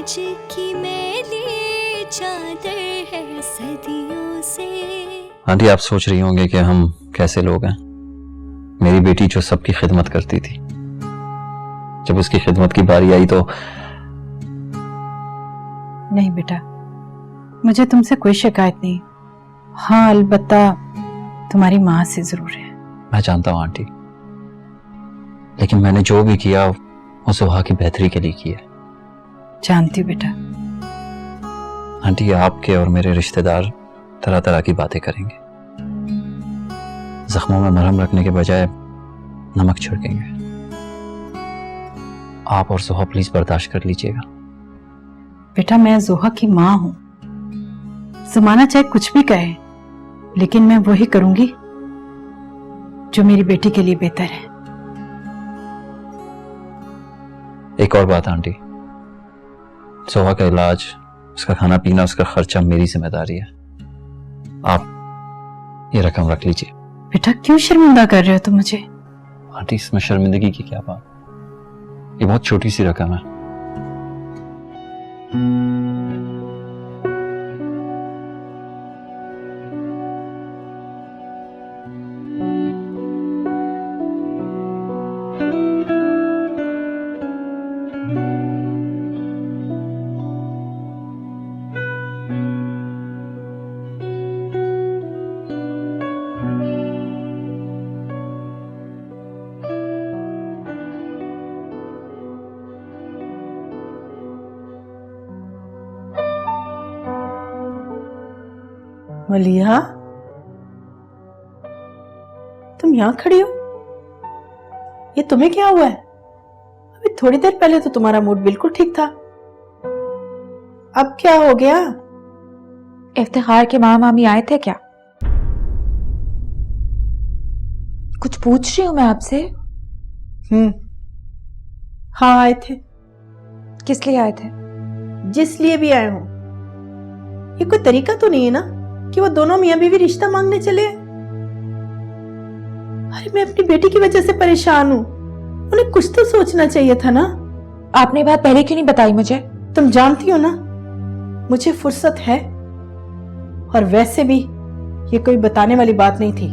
आज की मैली चादर है सदियों से। आंटी, आप सोच रही होंगे कि हम कैसे लोग हैं। मेरी बेटी जो सबकी खिदमत करती थी, जब उसकी खिदमत की बारी आई तो नहीं बेटा, मुझे तुमसे कोई शिकायत नहीं। हाँ, अलबत्ता तुम्हारी माँ से जरूर है। मैं जानता हूँ आंटी, लेकिन मैंने जो भी किया वो सुहा की बेहतरी के लिए किया। जानती हूँ बेटा। आंटी, आपके और मेरे रिश्तेदार तरह तरह की बातें करेंगे, जख्मों में मरहम रखने के बजाय नमक छिड़केंगे। आप और सुहा प्लीज बर्दाश्त कर लीजिएगा। बेटा, मैं जोहा की माँ हूं। जमाना चाहे कुछ भी कहे, लेकिन मैं वही करूंगी जो मेरी बेटी के लिए बेहतर है। एक और बात आंटी, सोहा का इलाज, उसका खाना पीना, उसका खर्चा मेरी जिम्मेदारी है। आप ये रकम रख लीजिए। बेटा, क्यों शर्मिंदा कर रहे हो तुम मुझे? आंटी, इसमें शर्मिंदगी की क्या बात, ये बहुत छोटी सी रकम है। मलिहा, तुम यहाँ खड़ी हो? ये तुम्हें क्या हुआ है? अभी थोड़ी देर पहले तो तुम्हारा मूड बिल्कुल ठीक था, अब क्या हो गया? इफ्तिखार के माँ मामी आए थे क्या? कुछ पूछ रही हूँ मैं आपसे। हाँ, आए थे। किस लिए आए थे? जिस लिए भी आए हूं। ये कोई तरीका तो नहीं है ना कि वो दोनों मियां बीवी रिश्ता मांगने चले। अरे, मैं अपनी बेटी की वजह से परेशान हूं, उन्हें कुछ तो सोचना चाहिए था ना। आपने बात पहले क्यों नहीं बताई मुझे? तुम जानती हो ना, मुझे फुर्सत है, और वैसे भी ये कोई बताने वाली बात नहीं थी।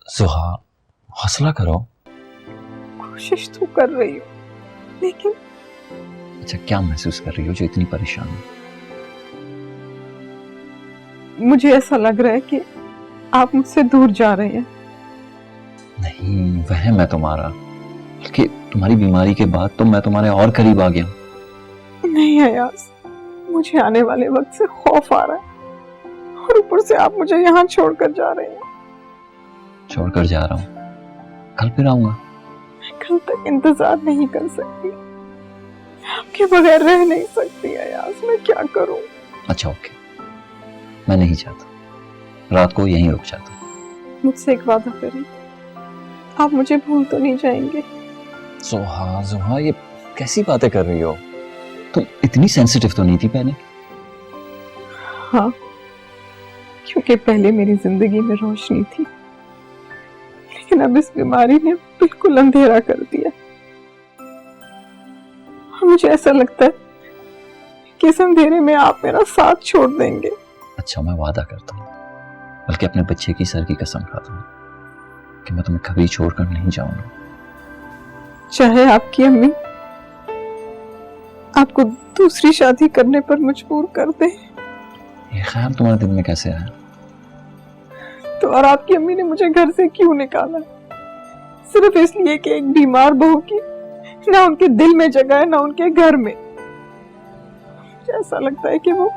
सुहा, हौसला करो। कोशिश तो कर रही हूँ, लेकिन अच्छा, क्या महसूस कर रही हो जो इतनी परेशान हो? मुझे ऐसा लग रहा है कि आप मुझसे दूर जा रहे हैं। नहीं, वहम है तुम्हारा, बल्कि तुम्हारी बीमारी के बाद तो मैं तुम्हारे और करीब आ गया हूं। नहीं अयाज, मुझे आने वाले वक्त से खौफ आ रहा है, और ऊपर से आप मुझे यहाँ छोड़कर जा रहे हैं। छोड़कर जा रहा हूँ, कल फिर आऊंगा। कल तक इंतजार नहीं कर सकती, आपके बगैर रह नहीं सकती अयाज, मैं क्या करूं? अच्छा ओके, मैं नहीं चाहता, रात को यहीं रुक जाता। मुझसे एक वादा करें, आप मुझे भूल तो नहीं जाएंगे? सुहा, सुहा, ये कैसी बातें कर रही हो? तुम इतनी सेंसिटिव तो नहीं थी पहले। हाँ, क्योंकि पहले मेरी जिंदगी में रोशनी थी, लेकिन अब इस बीमारी ने बिल्कुल अंधेरा कर दिया। और मुझे ऐसा लगता है कि इस अंधेरे में आप मेरा साथ छोड़ देंगे। अच्छा, मैं वादा करता हूँ, बल्कि अपने बच्चे की सर की कसम खाता हूँ कि मैं तुम्हें कभी छोड़कर नहीं जाऊंगा। चाहे आपकी अम्मी आपको दूसरी शादी करने पर मजबूर कर दे। ये ख्याल तुम्हारे दिल में कैसे आया? तो और आपकी अम्मी ने मुझे घर से क्यों निकाला? सिर्फ इसलिए कि एक बीमार बहू की ना उनके दिल में जगह है, ना उनके घर में। मुझे ऐसा लगता है कि वो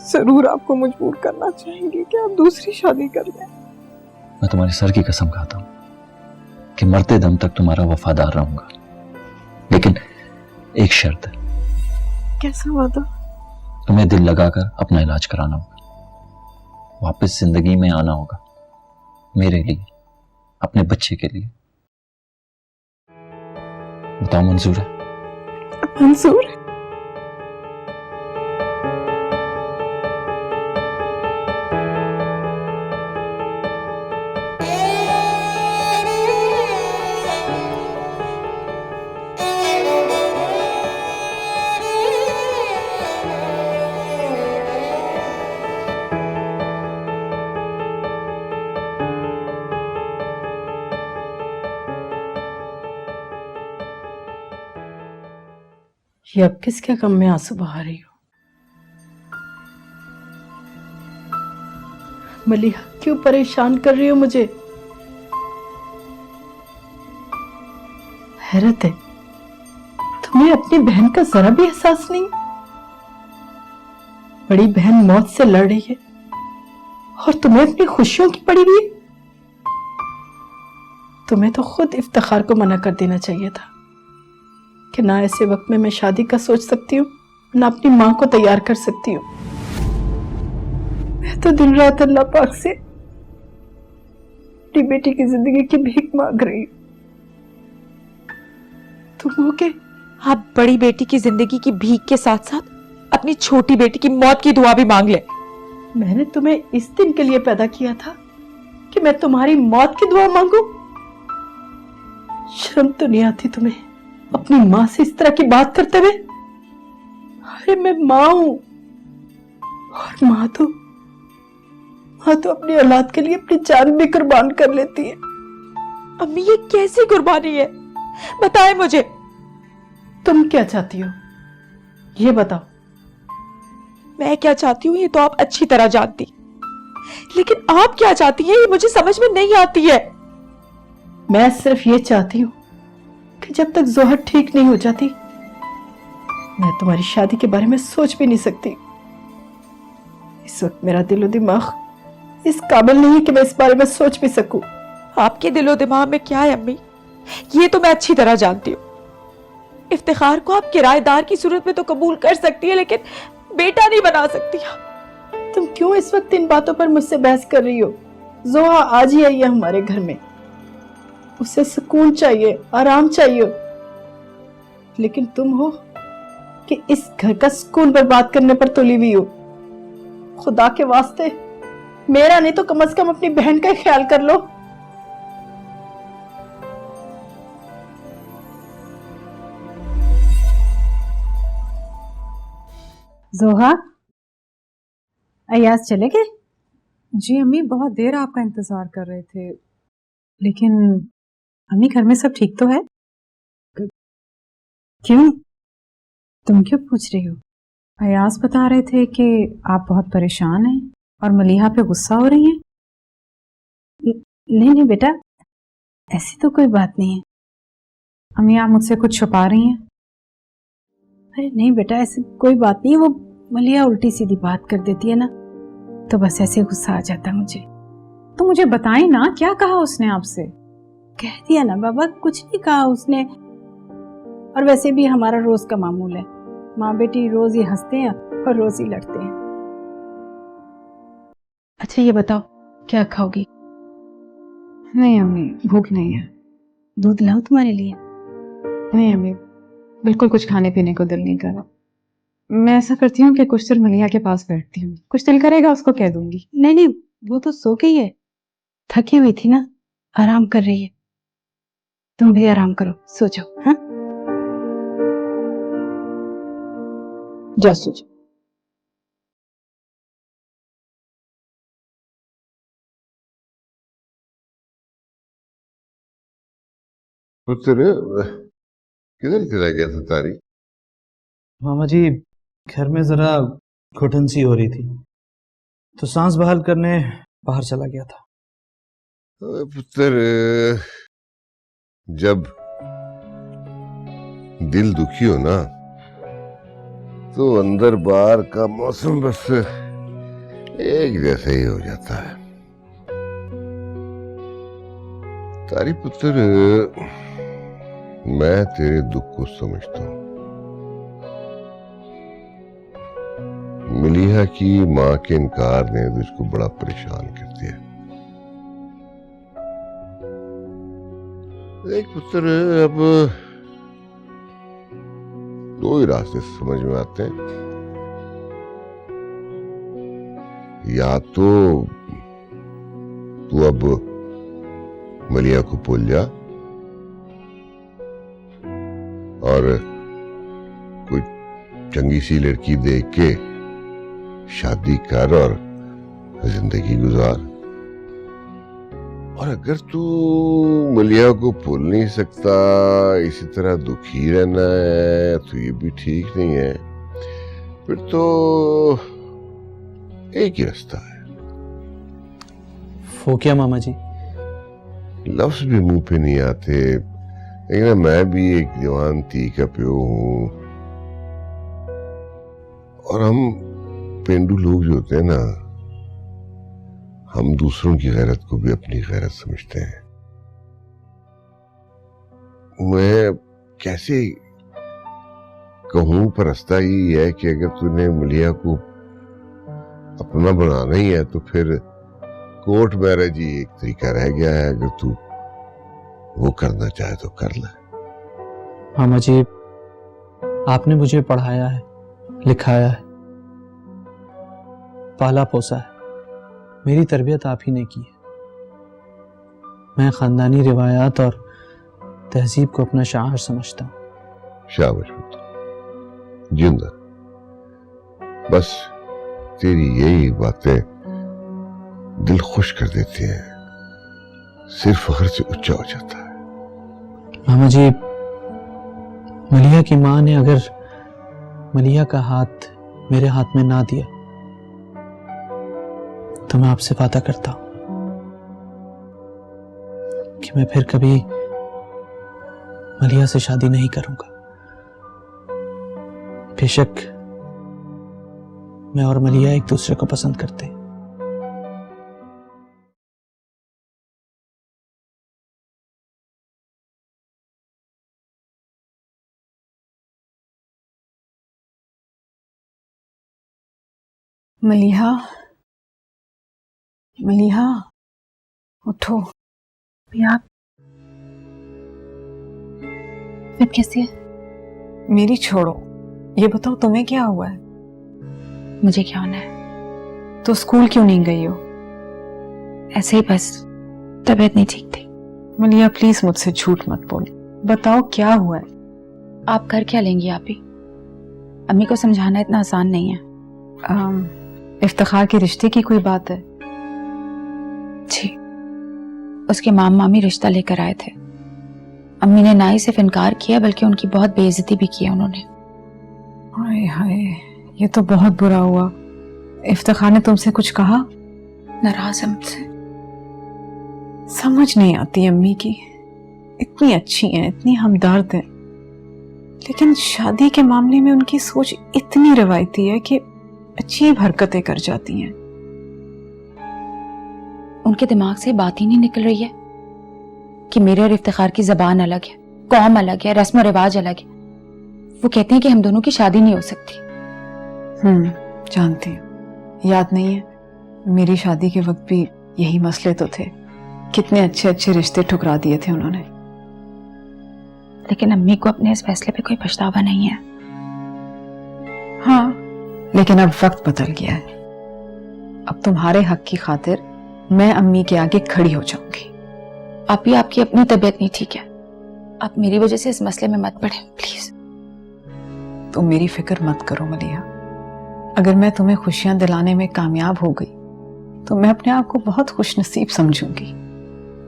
जरूर आपको मजबूर करना चाहेंगे कि आप दूसरी शादी कर लें। मैं तुम्हारे सर की कसम खाता हूँ कि मरते दम तक तुम्हारा वफादार रहूंगा, लेकिन एक शर्त है। कैसा वादा? तुम्हें दिल लगाकर अपना इलाज कराना होगा, वापस जिंदगी में आना होगा, मेरे लिए, अपने बच्चे के लिए। बताओ, मंजूर है? मंजूर है। ये अब किसके गम में आंसू बहा रही हो? मलिहा, क्यों परेशान कर रही हो मुझे? हैरत है, तुम्हें अपनी बहन का जरा भी एहसास नहीं? बड़ी बहन मौत से लड़ रही है और तुम्हें अपनी खुशियों की पड़ी हुई है। तुम्हें तो खुद इफ्तिखार को मना कर देना चाहिए था कि ना ऐसे वक्त में मैं शादी का सोच सकती हूँ, ना अपनी माँ को तैयार कर सकती हूँ। मैं तो दिन रात अल्लाह पाक से अपनी बेटी की जिंदगी की भीख मांग रही हूँ। तुम हो के आप बड़ी बेटी की जिंदगी की भीख के साथ साथ अपनी छोटी बेटी की मौत की दुआ भी मांग ले। मैंने तुम्हें इस दिन के लिए पैदा किया था कि मैं तुम्हारी मौत की दुआ मांगू? शर्म तो नहीं आती तुम्हें अपनी माँ से इस तरह की बात करते हुए? अरे मैं माँ हूं, और माँ तो अपनी औलाद के लिए अपनी जान भी कुर्बान कर लेती है। अम्मी, ये कैसी कुर्बानी है? बताए मुझे। तुम क्या चाहती हो ये बताओ। मैं क्या चाहती हूँ ये तो आप अच्छी तरह जानती, लेकिन आप क्या चाहती हैं ये मुझे समझ में नहीं आती है। मैं सिर्फ ये चाहती हूँ कि जब तक जोहर ठीक नहीं हो जाती मैं तुम्हारी शादी के बारे में सोच भी नहीं सकती। इस वक्त मेरा दिलो दिमाग इस काबिल नहीं है कि मैं इस बारे में सोच भी सकूं। आपके दिलो दिमाग में क्या है अम्मी, ये तो मैं अच्छी तरह जानती हूँ। इफ्तिखार को आप किराएदार की सूरत में तो कबूल कर सकती है, लेकिन बेटा नहीं बना सकती। तुम क्यों इस वक्त इन बातों पर मुझसे बहस कर रही हो? जोहा आज ही आई है हमारे घर में, उसे सुकून चाहिए, आराम चाहिए, लेकिन तुम हो कि इस घर का सुकून बर्बाद करने पर तुली हुई हो। खुदा के वास्ते मेरा नहीं तो कम से कम अपनी बहन का ख्याल कर लो। जोहा, अयाज चले गए? जी अम्मी, बहुत देर आपका इंतजार कर रहे थे। लेकिन अम्मी, घर में सब ठीक तो है? क्यों? तुम क्यों पूछ रही हो? अयाज बता रहे थे कि आप बहुत परेशान हैं और मलिहा पे गुस्सा हो रही हैं। नहीं नहीं बेटा, ऐसी तो कोई बात नहीं है। अम्मी, आप मुझसे कुछ छुपा रही हैं? अरे नहीं बेटा, ऐसी कोई बात नहीं है। वो मलिहा उल्टी सीधी बात कर देती है ना, तो बस ऐसे गुस्सा आ जाता है मुझे। तो मुझे बताएं ना, क्या कहा उसने आपसे? कह दिया ना बाबा, कुछ नहीं कहा उसने। और वैसे भी हमारा रोज का मामूल है, माँ बेटी रोज ही हंसते हैं और रोज ही लड़ते हैं। अच्छा ये बताओ, क्या खाओगी? नहीं अम्मी, भूख नहीं है। दूध लाऊं तुम्हारे लिए? नहीं अम्मी, बिल्कुल कुछ खाने पीने को दिल नहीं कर रहा। मैं ऐसा करती हूँ कि कुछ देर मलिहा के पास बैठती हूँ, कुछ दिल करेगा उसको कह दूंगी। नहीं नहीं, वो तो सो गई है, थकी हुई थी ना, आराम कर रही है। तुम भी आराम करो, सो जाओ। हाँ, जा सो जाओ। पुत्र, किधर चला गया था तारी? मामा जी, घर में जरा घुटन सी हो रही थी तो सांस बहाल करने बाहर चला गया था। पुत्र, जब दिल दुखी हो ना तो अंदर बाहर का मौसम बस एक जैसा ही हो जाता है। तारी पुत्र, मैं तेरे दुख को समझता हूं। मलिहा की मां के इनकार ने तुझको बड़ा परेशान कर दिया। देख पुत्र, अब दो ही रास्ते समझ में आते हैं। या तो तू अब मलिहा को भूल जा और कोई चंगी सी लड़की देख के शादी कर और जिंदगी गुजार, और अगर तू मलिया को भूल नहीं सकता, इसी तरह दुखी रहना है, तो ये भी ठीक नहीं है। फिर तो एक ही रास्ता है। वो क्या मामा जी? लफ्ज भी मुंह पे नहीं आते, लेकिन मैं भी एक जवान धी का प्यो हूं, और हम पेंडू लोग जो होते हैं ना, हम दूसरों की गैरत को भी अपनी गैरत समझते हैं। मैं कैसे कहूं, पर रास्ता ही है कि अगर तूने मलिया को अपना बनाना ही है तो फिर कोर्ट मैरिज ही एक तरीका रह गया है। अगर तू वो करना चाहे तो कर ले। मामा जी, आपने मुझे पढ़ाया है, लिखाया है, पाला पोसा है, मेरी तरबियत आप ही ने की है। मैं खानदानी रिवायात और तहजीब को अपना शाअर समझता हूँ। शाबाश पुत्र, जिंदा। बस तेरी यही बातें दिल खुश कर देती हैं, सिर फख्र से ऊंचा हो जाता है। मामा जी, मलिया की माँ ने अगर मलिया का हाथ मेरे हाथ में ना दिया तो मैं आपसे वादा करता हूं कि मैं फिर कभी मलिया से शादी नहीं करूंगा। बेशक मैं और मलिया एक दूसरे को पसंद करते हैं। मलिहा, मलिहा, उठो। आप फिर कैसी है? मेरी छोड़ो, ये बताओ तुम्हें क्या हुआ है? मुझे क्या होना है? तो स्कूल क्यों नहीं गई हो? ऐसे ही, बस तबीयत नहीं ठीक थी। मलिहा प्लीज मुझसे झूठ मत बोलो, बताओ क्या हुआ है? आप कर क्या लेंगी? आप ही अम्मी को समझाना इतना आसान नहीं है। इफ्तिखार के रिश्ते की कोई बात है? जी, उसके माम मामी रिश्ता लेकर आए थे। अम्मी ने ना ही सिर्फ इनकार किया बल्कि उनकी बहुत बेइज्जती भी की उन्होंने। हाय हाय, ये तो बहुत बुरा हुआ। इफ्तिखार ने तुमसे कुछ कहा? नाराज है मुझसे। समझ नहीं आती अम्मी की, इतनी अच्छी हैं, इतनी हमदर्द हैं, लेकिन शादी के मामले में उनकी सोच इतनी रवायती है कि अजीब हरकतें कर जाती हैं। उनके दिमाग से बात ही नहीं निकल रही है कि मेरे और इफ्तिखार की जबान अलग है, कौम अलग है, रस्म और रिवाज अलग है। वो कहते हैं कि हम दोनों की शादी नहीं हो सकती। जानती हूँ, याद नहीं है मेरी शादी के वक्त भी यही मसले तो थे। कितने अच्छे अच्छे रिश्ते ठुकरा दिए थे उन्होंने। लेकिन अम्मी को अपने इस फैसले पे कोई पछतावा नहीं है। हाँ, लेकिन अब वक्त बदल गया है। अब तुम्हारे हक की खातिर मैं अम्मी के आगे खड़ी हो जाऊंगी। आप ही, आपकी अपनी तबीयत नहीं ठीक है, आप मेरी वजह से इस मसले में मत पड़े प्लीज। तुम मेरी फिक्र मत करो मलिहा, अगर मैं तुम्हें खुशियां दिलाने में कामयाब हो गई तो मैं अपने आप को बहुत खुशनसीब समझूंगी।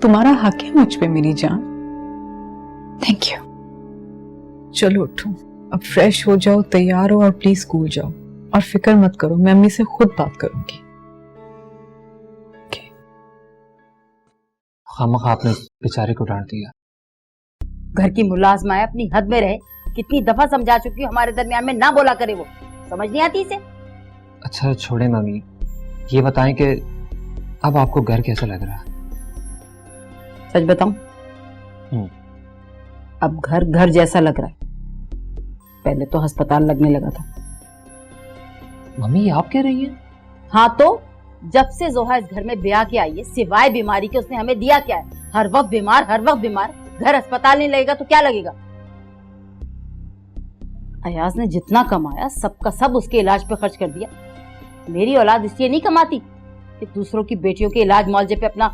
तुम्हारा हक है मुझ पे मेरी जान। Thank you. चलो उठो, अब फ्रेश हो जाओ, तैयार हो और प्लीज स्कूल जाओ। और फिक्र मत करो, मैं अम्मी से खुद बात करूंगी। खामखा आपने बेचारे को डांट दिया। घर की मुलाजमा है, अपनी हद में रहे। कितनी दफा समझा चुकी हूँ हमारे दरमियान में ना बोला करे, वो समझ नहीं आती इसे। अच्छा छोड़े मम्मी, ये बताएं कि अब आपको घर कैसा लग रहा है? सच बताऊं, अब घर घर जैसा लग रहा है। पहले तो अस्पताल लगने लगा था। मम्मी ये आप कह रही हैं? हाँ तो जब से जोहा इस घर में ब्याह के आई है, सिवाय बीमारी के उसने हमें दिया क्या है? हर वक्त बीमार, हर वक्त बीमार। घर अस्पताल नहीं लगेगा तो क्या लगेगा? अयाज ने जितना कमाया सबका सब उसके इलाज पे खर्च कर दिया। मेरी औलाद इसलिए नहीं कमाती कि दूसरों की बेटियों के इलाज मुआवजे पे अपना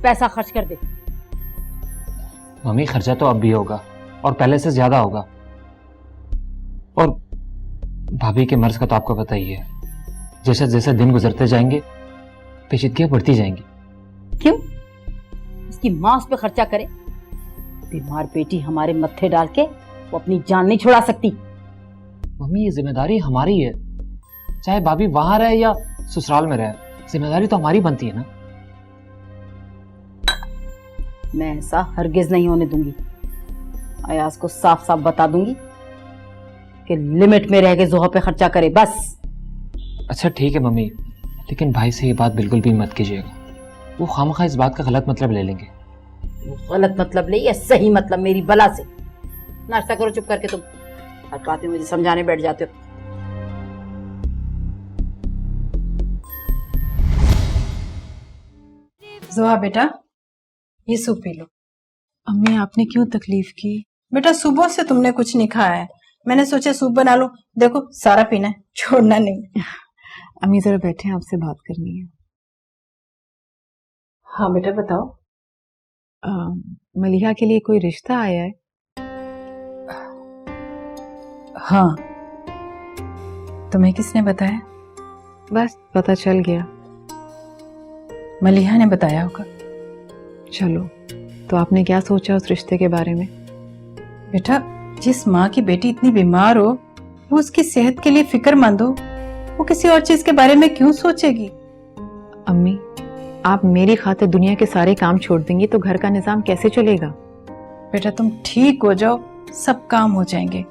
पैसा खर्च कर दे। मम्मी खर्चा तो अब भी होगा और पहले से ज्यादा होगा। और भाभी के मर्ज का तो आपको पता ही है, जैसे जैसे दिन गुजरते जाएंगे पेचीदगियां बढ़ती जाएंगी। क्यों? उसकी माँ उस पे खर्चा करे। बीमार बेटी हमारे मत्थे डाल के वो अपनी जान नहीं छुड़ा सकती। मम्मी ये जिम्मेदारी हमारी है, चाहे भाभी वहां रहे या ससुराल में रहे, जिम्मेदारी तो हमारी बनती है ना। मैं ऐसा हरगिज नहीं होने दूंगी। अयाज को साफ साफ बता दूंगी कि लिमिट में रह के जोहा पे खर्चा करे बस। अच्छा ठीक है मम्मी, लेकिन भाई से ये बात बिल्कुल भी मत कीजिएगा, वो खामखा इस बात का गलत मतलब ले लेंगे। वो गलत मतलब ले या सही मतलब, मेरी बला से। नाश्ता करो चुप करके, तुम हर बात में मुझे समझाने बैठ जाते हो। जोहा बेटा, ये सूप पी लो। अम्मी आपने क्यों तकलीफ की? बेटा सुबह से तुमने कुछ नहीं खाया है, मैंने सोचा सूप बना लो। देखो सारा पीना है, छोड़ना नहीं। अम्मी जरा बैठे, आपसे बात करनी है। हाँ बेटा बताओ। मलिहा के लिए कोई रिश्ता आया है? हाँ। तुम्हें किसने बताया? बस पता चल गया। मलिहा ने बताया होगा। चलो, तो आपने क्या सोचा उस रिश्ते के बारे में? बेटा जिस माँ की बेटी इतनी बीमार हो, वो उसकी सेहत के लिए फिक्रमंद हो, वो किसी और चीज के बारे में क्यों सोचेगी? अम्मी, आप मेरी खातिर दुनिया के सारे काम छोड़ देंगी तो घर का निजाम कैसे चलेगा? बेटा तुम ठीक हो जाओ, सब काम हो जाएंगे,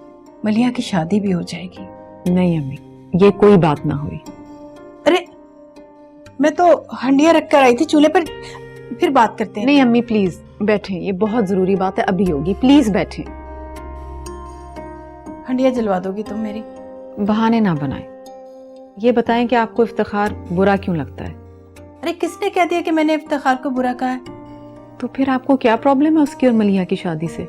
मलिहा की शादी भी हो जाएगी। नहीं अम्मी, ये कोई बात ना हुई। अरे मैं तो हंडिया रख कर आई थी चूल्हे पर, फिर बात करते हैं। नहीं अम्मी प्लीज बैठे, ये बहुत जरूरी बात है, अभी होगी, प्लीज बैठे। हंडिया जलवा दोगी तुम मेरी? बहाने ना बनाए, ये बताएं कि आपको इफ्तिखार बुरा क्यों लगता है? अरे किसने कह दिया कि मैंने इफ्तिखार को बुरा कहा है? तो फिर आपको क्या प्रॉब्लम है उसकी और मलिहा की शादी से?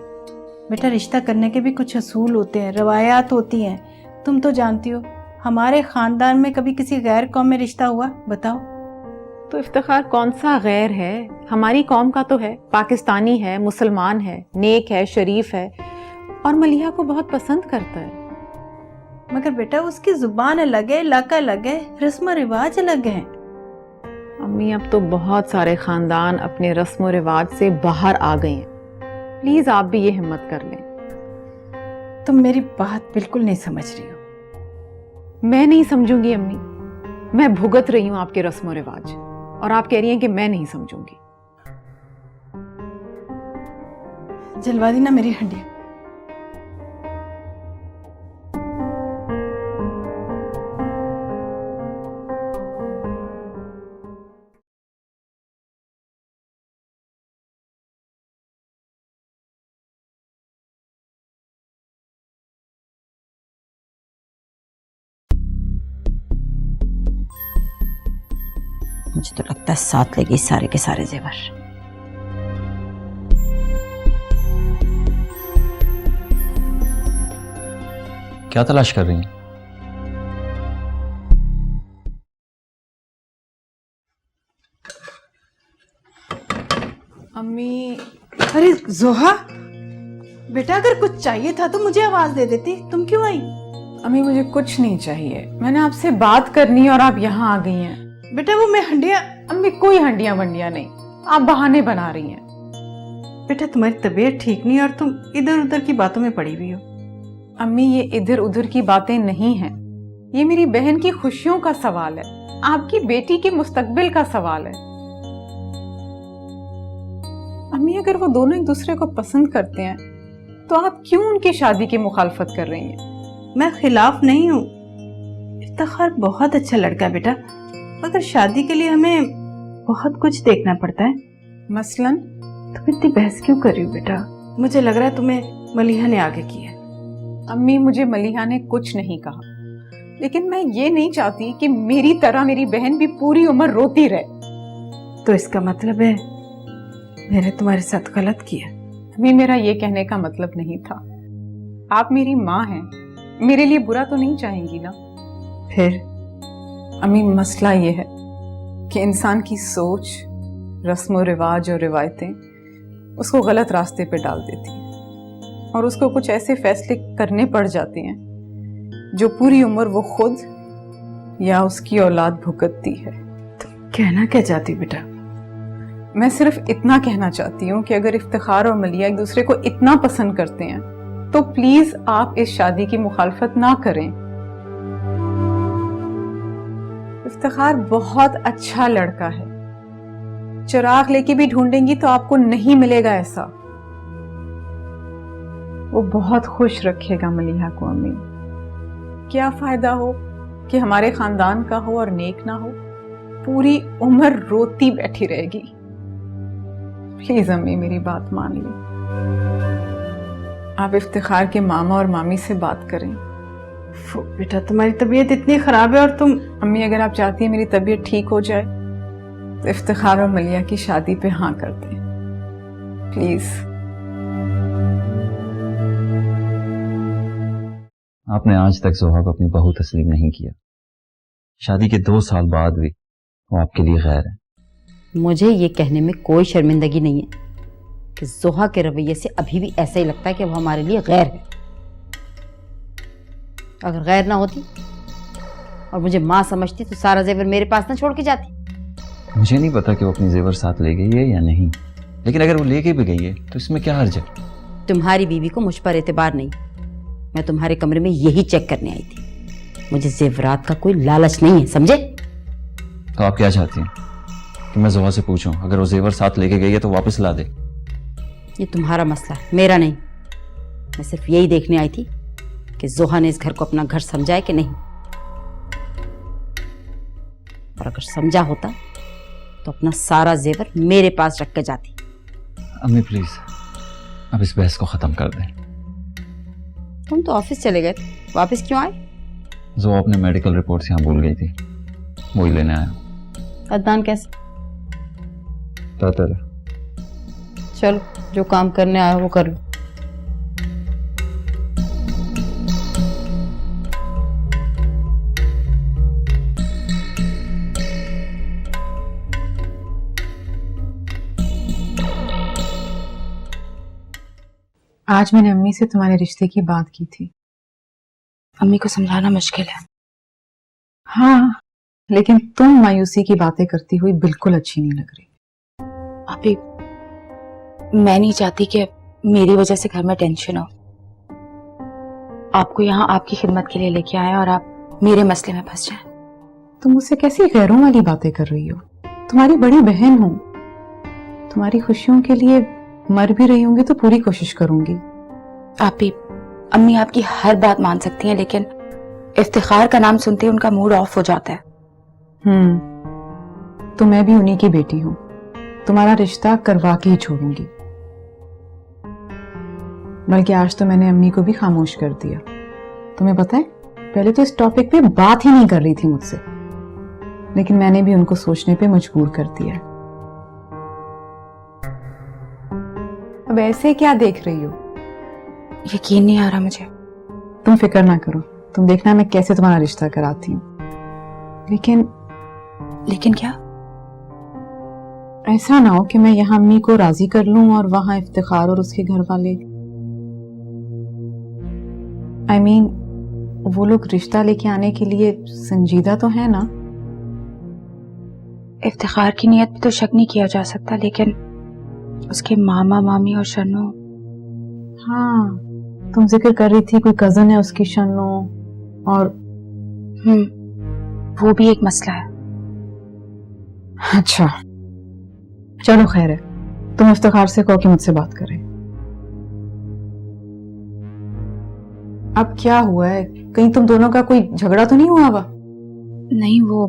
बेटा रिश्ता करने के भी कुछ असूल होते हैं, रवायात होती हैं, तुम तो जानती हो। हमारे खानदान में कभी किसी गैर कौम में रिश्ता हुआ? बताओ। तो इफ्तिखार कौन सा गैर है? हमारी कौम का तो है, पाकिस्तानी है, मुसलमान है, नेक है, शरीफ है और मलिहा को बहुत पसंद करता है। मगर बेटा उसकी जुबान अलग है, इलाका अलग है, रस्म रिवाज अलग है। अम्मी अब तो बहुत सारे खानदान अपने रस्म रिवाज से बाहर आ गए हैं, प्लीज आप भी ये हिम्मत कर लें। तुम मेरी बात बिल्कुल नहीं समझ रही हो। मैं नहीं समझूंगी अम्मी, मैं भुगत रही हूँ आपके रस्म रिवाज और आप कह रही हैं कि मैं नहीं समझूंगी। जलवा दी ना मेरी हंडिया। मुझे तो लगता है साथ ले गई सारे के सारे जेवर। क्या तलाश कर रही हैं? अम्मी, अरे जोहा बेटा, अगर कुछ चाहिए था तो मुझे आवाज दे देती, तुम क्यों आई? अम्मी मुझे कुछ नहीं चाहिए, मैंने आपसे बात करनी है और आप यहाँ आ गई हैं। बेटा वो मैं हंडिया। अम्मी कोई हंडिया वंडिया नहीं, आप बहाने बना रही हैं। बेटा तुम्हारी तबीयत ठीक नहीं और तुम इधर उधर की बातों में पड़ी हुई हो। अम्मी ये इधर उधर की बातें नहीं हैं, ये मेरी बहन की खुशियों का सवाल है, आपकी बेटी के मुस्तकबिल का सवाल है। अम्मी अगर वो दोनों एक दूसरे को पसंद करते हैं तो आप क्यों उनकी शादी की मुखालफत कर रही हैं? मैं खिलाफ नहीं हूँ, इफ्तिखार बहुत अच्छा लड़का है बेटा, मगर शादी के लिए हमें बहुत कुछ देखना पड़ता है। मसलन? तुम इतनी बहस क्यों कर रही हो बेटा? मुझे लग रहा है तुम्हें मलिहा ने आगे किया है। अम्मी मुझे मलिहा ने कुछ नहीं कहा, लेकिन मैं ये नहीं चाहती कि मेरी तरह मेरी बहन भी पूरी उम्र रोती रहे। तो इसका मतलब है मैंने तुम्हारे साथ गलत किया? अम्मी मेरा ये कहने का मतलब नहीं था, आप मेरी माँ हैं, मेरे लिए बुरा तो नहीं चाहेंगी ना? फिर? अम्मी मसला ये है कि इंसान की सोच, रस्म रिवाज और रिवायतें उसको गलत रास्ते पे डाल देती हैं और उसको कुछ ऐसे फैसले करने पड़ जाते हैं जो पूरी उम्र वो खुद या उसकी औलाद भुगतती है। तुम कहना क्या चाहती बेटा? मैं सिर्फ इतना कहना चाहती हूँ कि अगर इफ्तिखार और मलिया एक दूसरे को इतना पसंद करते हैं तो प्लीज आप इस शादी की मुखालफत ना करें। इफ्तिखार बहुत अच्छा लड़का है, चिराग लेके भी ढूंढेंगी तो आपको नहीं मिलेगा ऐसा। वो बहुत खुश रखेगा मलिहा को। अम्मी, क्या फायदा हो कि हमारे खानदान का हो और नेक ना हो, पूरी उम्र रोती बैठी रहेगी। प्लीज अम्मी मेरी बात मान ली, आप इफ्तिखार के मामा और मामी से बात करें। बेटा तुम्हारी तबीयत इतनी खराब है और तुम। अम्मी अगर आप चाहती हैं मेरी तबीयत ठीक हो जाए तो इफ्तिखार और मलिया की शादी पे हाँ कर दें प्लीज। आपने आज तक जोहा को अपनी बहू तस्लीम नहीं किया। शादी के 2 साल बाद भी वो आपके लिए गैर है। मुझे ये कहने में कोई शर्मिंदगी नहीं है कि जोहा के रवैये से अभी भी ऐसा ही लगता है कि वो हमारे लिए गैर है। अगर गैर ना होती और मुझे माँ समझती तो सारा जेवर मेरे पास ना छोड़ के जाती। मुझे नहीं पता कि वो अपनी जेवर साथ ले गई है या नहीं, लेकिन अगर वो लेके भी गई है तो इसमें क्या हर्ज है? तुम्हारी बीवी को मुझ पर एतबार नहीं। मैं तुम्हारे कमरे में यही चेक करने आई थी। मुझे जेवरात का कोई लालच नहीं है, समझे? तो आप क्या चाहती हैं कि मैं जोहा से पूछूं अगर वो जेवर साथ लेके गई है तो वापस ला दे? ये तुम्हारा मसला है, मेरा नहीं। मैं सिर्फ यही देखने आई थी कि जोहा ने इस घर को अपना घर समझा है कि नहीं। और अगर समझा होता तो अपना सारा जेवर मेरे पास रख के जाती। अम्मी प्लीज अब इस बहस को खत्म कर दें। तुम तो ऑफिस चले गए थे, वापस क्यों आए? जो अपने मेडिकल रिपोर्ट्स यहाँ भूल गई थी, वही लेने आया। अदनान कैसे? बेहतर है। चलो जो काम करने आया वो कर लो। आज मैंने अम्मी से तुम्हारे रिश्ते की बात की थी। अम्मी को समझाना मुश्किल है। हाँ, लेकिन तुम मायूसी की बातें करती हुई बिल्कुल अच्छी नहीं लग रही। अभी मैं नहीं चाहती कि मेरी वजह से घर में टेंशन हो। आपको यहाँ आपकी खिदमत के लिए लेके आए और आप मेरे मसले में फंस जाएं। तुम मुझसे कैसी गैरों वाली बातें कर रही हो? तुम्हारी बड़ी बहन हूं, तुम्हारी खुशियों के लिए मर भी रही होंगी तो पूरी कोशिश करूंगी। आप भी अम्मी आपकी हर बात मान सकती हैं, लेकिन इफ्तिखार का नाम सुनते ही उनका मूड ऑफ हो जाता है। तो मैं भी उन्हीं की बेटी हूं, तुम्हारा रिश्ता करवा के ही छोड़ूंगी। बल्कि आज तो मैंने अम्मी को भी खामोश कर दिया। तुम्हें पता है, पहले तो इस टॉपिक पे बात ही नहीं कर रही थी मुझसे, लेकिन मैंने भी उनको सोचने पे मजबूर कर दिया। अब ऐसे क्या देख रही हो? यकीन नहीं आ रहा मुझे। तुम फिक्र ना करो, तुम देखना मैं कैसे तुम्हारा रिश्ता कराती हूँ। लेकिन क्या? ऐसा ना हो कि मैं यहाँ अम्मी को राजी कर लूं और वहां इफ्तिखार और उसके घर वाले, I mean, वो लोग रिश्ता लेके आने के लिए संजीदा तो है ना? इफ्तिखार की नीयत पे तो शक नहीं किया जा सकता, लेकिन उसके मामा मामी और शन्नो। हाँ, तुम जिक्र कर रही थी कोई कजन है उसकी शन्नो, और वो भी एक मसला है। अच्छा चलो खैर है, तुम इफ्तिखार से कहो कि मुझसे बात करें। अब क्या हुआ है? कहीं तुम दोनों का कोई झगड़ा तो नहीं हुआ हुआ? नहीं, वो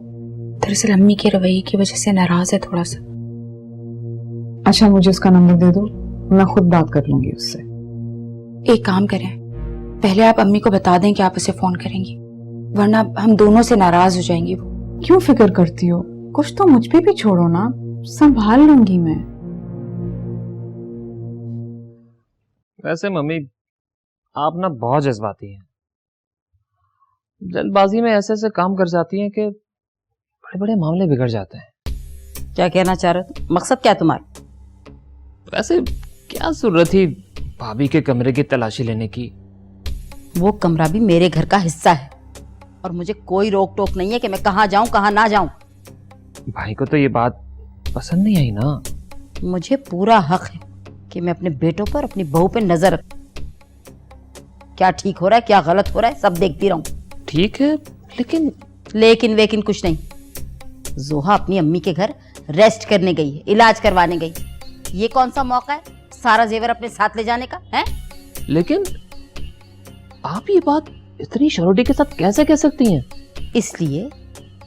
दरअसल अम्मी के रवैये की वजह से नाराज है थोड़ा सा। अच्छा मुझे उसका नंबर दे दो, मैं खुद बात कर लूंगी उससे। एक काम करें, पहले आप अम्मी को बता दें कि आप उसे फोन करेंगी, वरना हम दोनों से नाराज हो जाएंगी। वो क्यों फिक्र करती हो? कुछ तो मुझ पे भी छोड़ो ना, संभाल लूंगी मैं। वैसे मम्मी आप ना बहुत जज्बाती हैं, जल्दबाजी में ऐसे ऐसे काम कर जाती हैं कि बड़े बड़े मामले बिगड़ जाते हैं। क्या कहना चाह रहे हो? मकसद क्या तुम्हारा? वैसे क्या जरूरत थी भाभी के कमरे की तलाशी लेने की? वो कमरा भी मेरे घर का हिस्सा है और मुझे कोई रोक टोक नहीं है कि मैं कहाँ जाऊं कहाँ ना जाऊं। भाई को तो ये बात पसंद नहीं आई ना। मुझे पूरा हक है कि मैं अपने बेटों पर, अपनी बहू पर नजर रखूं। क्या ठीक हो रहा है, क्या गलत हो रहा है, सब देखती रहूं। ठीक है, लेकिन लेकिन वेकिन कुछ नहीं। जोहा अपनी अम्मी के घर रेस्ट करने गई है, इलाज करवाने गई। ये कौन सा मौका है सारा जेवर अपने साथ ले जाने का है? लेकिन आप ये बात इतनी श्योरिटी के साथ कैसे कह सकती हैं? इसलिए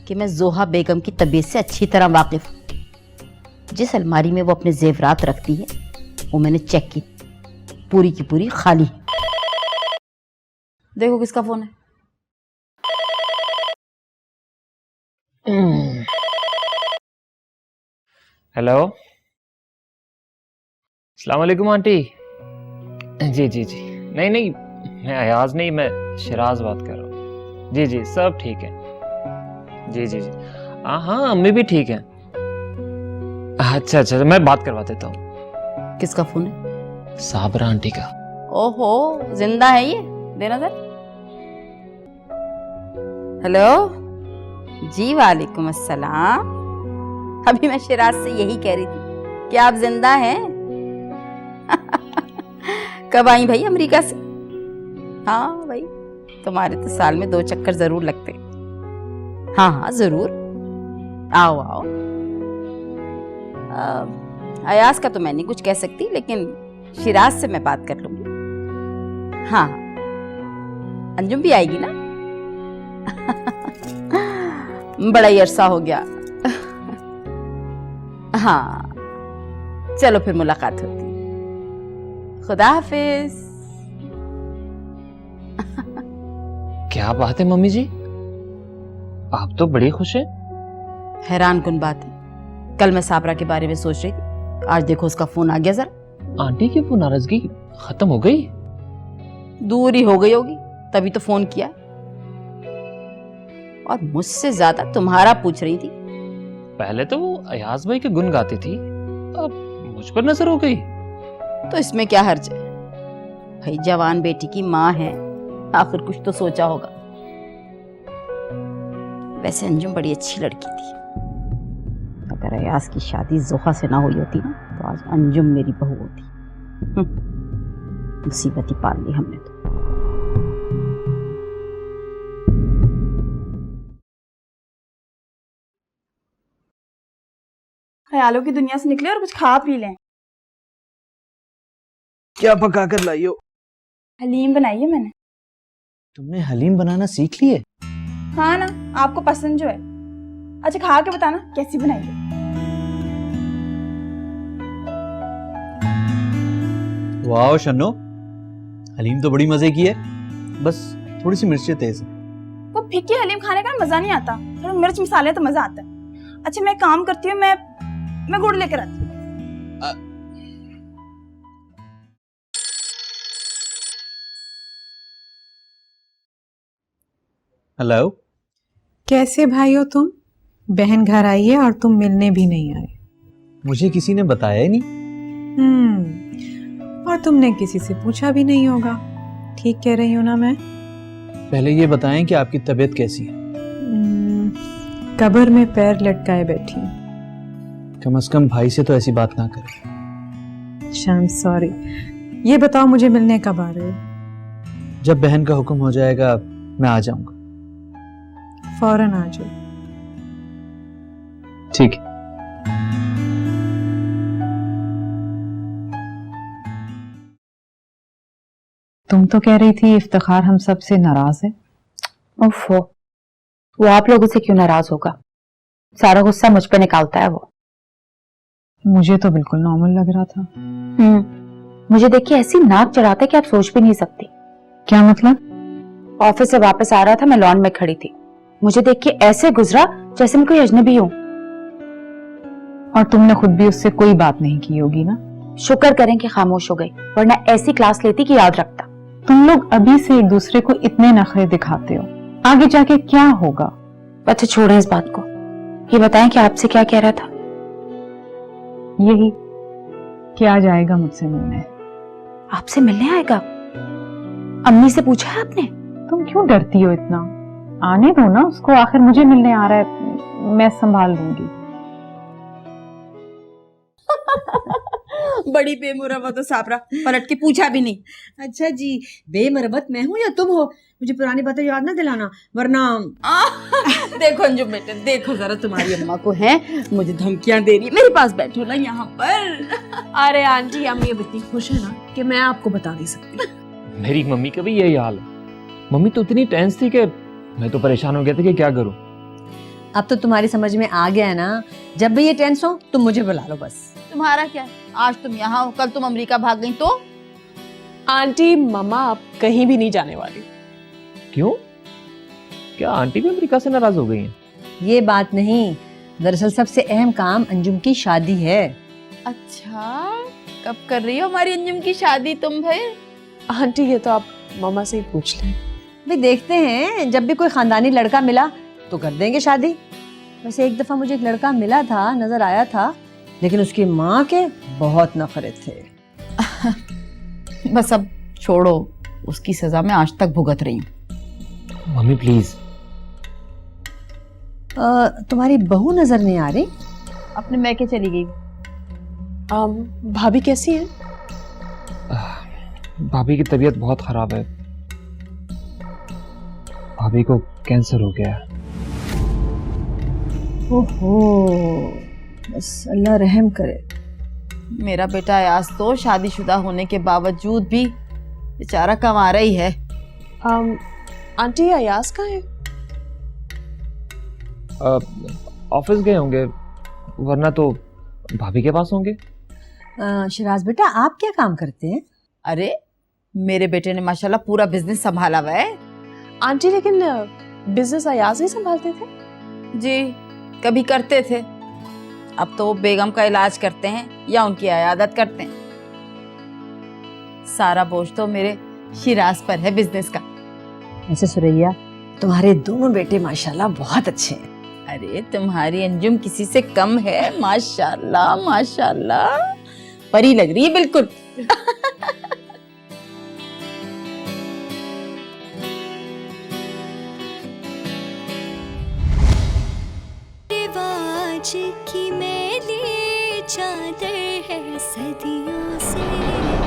कि मैं जोहा बेगम की तबीयत से अच्छी तरह वाकिफ हूँ। जिस अलमारी में वो अपने जेवरात रखती है वो मैंने चेक की, पूरी की पूरी खाली है। देखो किसका फोन है। हेलो, अस्सलाम वालेकुम आंटी। जी जी जी, नहीं नहीं, मैं अयाज नहीं, मैं शिराज बात कर रहा हूँ। जी जी, सब ठीक है। जी जी जी, हाँ अम्मी भी ठीक है। अच्छा अच्छा, मैं बात करवा देता हूँ। किसका फोन है? साबरा आंटी का। ओहो, जिंदा है ये? देना सर। हेलो जी, वालेकुम अस्सलाम। अभी मैं शिराज से यही कह रही थी कि आप जिंदा हैं। कब आई भाई अमेरिका से? हाँ भाई, तुम्हारे तो साल में 2 चक्कर जरूर लगते। हाँ हाँ जरूर, आओ आओ। अयाज का तो मैं नहीं कुछ कह सकती, लेकिन शिराज से मैं बात कर लूंगी। हाँ, अंजुम भी आएगी ना? बड़ा ही अरसा हो गया। हाँ चलो फिर मुलाकात होती है। खुदा हाफिज। क्या बात है मम्मी जी, आप तो बड़ी खुश हैं। हैरान कुन बात है, कल मैं साबरा के बारे में सोच रही थी, आज देखो उसका फोन आ गया। जरा आंटी की वो नाराजगी खत्म हो गई? दूर ही हो गई होगी, तभी तो फोन किया। और मुझसे ज्यादा तुम्हारा पूछ रही थी। पहले तो वो अयाज भाई के गुण गाती थी, अब मुझ पर नजर हो गई। तो इसमें क्या हर्ज है भाई, जवान बेटी की माँ है, आखिर कुछ तो सोचा होगा। वैसे अंजुम बड़ी अच्छी लड़की थी। अगर अयाज की शादी जोहा से ना हुई होती ना, तो आज अंजुम मेरी बहू होती। मुसीबत ही पाल ली हमने तो। ख्यालों की दुनिया से निकले और कुछ खा पी लें। क्या पका कर लाई हो? हलीम बनाई है मैंने। तुमने हलीम बनाना सीख ली है? हाँ ना, आपको पसंद जो है। अच्छा खा के बताना कैसी बनाई है। वाह शन्नो, हलीम तो बड़ी मजे की है, बस थोड़ी सी मिर्चें तेज है। वो फीकी हलीम खाने का मजा नहीं आता, थोड़ा मिर्च मसाले तो मजा आता है। अच्छा मैं काम करती हूँ, मैं गुड़ लेकर आती हूँ। हेलो, कैसे भाई हो तुम? बहन घर आई है और तुम मिलने भी नहीं आए। मुझे किसी ने बताया ही नहीं। और तुमने किसी से पूछा भी नहीं होगा। ठीक कह रही हूँ ना मैं? पहले ये बताएं कि आपकी तबीयत कैसी है? कब्र में पैर लटकाए बैठी हूँ। कम से कम भाई से तो ऐसी बात ना करें। शाम सॉरी। ये बताओ मुझे मिलने कब आ रहे हो? जब बहन का हुक्म हो जाएगा मैं आ जाऊंगा। फौरन आ जाओ। ठीक है। तुम तो कह रही थी इफ्तिखार हम सब से नाराज है। ओफो, वो आप लोगों से क्यों नाराज होगा? सारा गुस्सा मुझ पे निकालता है वो। मुझे तो बिल्कुल नॉर्मल लग रहा था। मुझे देख के ऐसी नाक चढ़ाता है कि आप सोच भी नहीं सकती। क्या मतलब? ऑफिस से वापस आ रहा था, मैं लॉन में खड़ी थी, मुझे देख के ऐसे गुजरा जैसे मैं कोई अजनबी हूं। और तुमने खुद भी उससे कोई बात नहीं की होगी ना? शुक्र करें कि खामोश हो गई, वरना ऐसी क्लास लेती कि याद रखता। तुम लोग अभी से एक दूसरे को इतने नखरे दिखाते हो, आगे जाके क्या होगा? अच्छा छोड़े इस बात को, ये बताएं कि आपसे क्या कह रहा था? यही कि आ जाएगा मुझसे मिलने। आपसे मिलने आएगा? अम्मी से पूछा है आपने? तुम क्यों डरती हो इतना? आने दो ना उसको, आखिर मुझे मिलने आ रहा है, मैं संभाल लूंगी। बड़ी बेमुरवत हो साबरा, पलट के पूछा भी नहीं। अच्छा जी, बेमरबत मैं हूँ या तुम हो? मुझे पुरानी बातें याद ना दिलाना, वरना देखो अंजुम बेटे, देखो जरा तुम्हारी अम्मा को है, मुझे धमकियां दे रही है। मेरे पास बैठो ना यहाँ पर। अरे आंटी, अम्मी अब इतनी खुश है ना कि मैं आपको बता नहीं सकती। मेरी मम्मी का भी यही हाल है। मम्मी तो इतनी टेंस थी कि मैं तो परेशान हो गया था कि क्या करूं। अब तो तुम्हारी समझ में आ गया है ना, जब भी ये टेंस हो तुम मुझे बुला लो बस। तुम्हारा क्या, आज तुम यहाँ हो, कल तुम अमेरिका भाग गई तो? आंटी, मम्मा अब कहीं भी नहीं जाने वाली। क्यों? क्या आंटी भी अमेरिका से नाराज हो गई हैं? ये बात नहीं, दरअसल सबसे अहम काम अंजुम की शादी है। अच्छा, कब कर रही हो हमारी अंजुम की शादी तुम फिर? आंटी, ये तो आप मम्मा से ही पूछ लें। भाई देखते हैं, जब भी कोई खानदानी लड़का मिला तो कर देंगे शादी। वैसे एक दफा मुझे एक लड़का मिला था, नजर आया था, लेकिन उसकी माँ के बहुत नखरे थे। बस अब छोड़ो, उसकी सजा मैं आज तक भुगत रही हूँ। Mummy please. तुम्हारी बहू नजर नहीं आ रही? अपने मैके चली गई। भाभी कैसी है? भाभी की तबीयत बहुत खराब है। भाभी को कैंसर हो गया है। ओहो, बस अल्लाह रहम करे। मेरा बेटा अयाज तो शादीशुदा होने के बावजूद भी बेचारा कमा रही है। आंटी, अयाज कहाँ है? ऑफिस गए होंगे, वरना तो भाभी के पास होंगे। शिराज बेटा, आप क्या काम करते हैं? अरे मेरे बेटे ने माशाल्लाह पूरा बिजनेस संभाला हुआ है। आंटी, लेकिन बिजनेस अयाज ही संभालते थे? जी, कभी करते थे, अब तो वो बेगम का इलाज करते हैं या उनकी अयादत करते हैं। सारा बोझ तो मेरे शिराज पर है बिजनेस का। ऐसे सुरैया, तुम्हारे दोनों बेटे माशाल्लाह बहुत अच्छे हैं। अरे तुम्हारी अंजुम किसी से कम है, माशाल्लाह माशाल्लाह, परी लग रही है बिल्कुल। रिवाज की मैली चादर है सदियों से।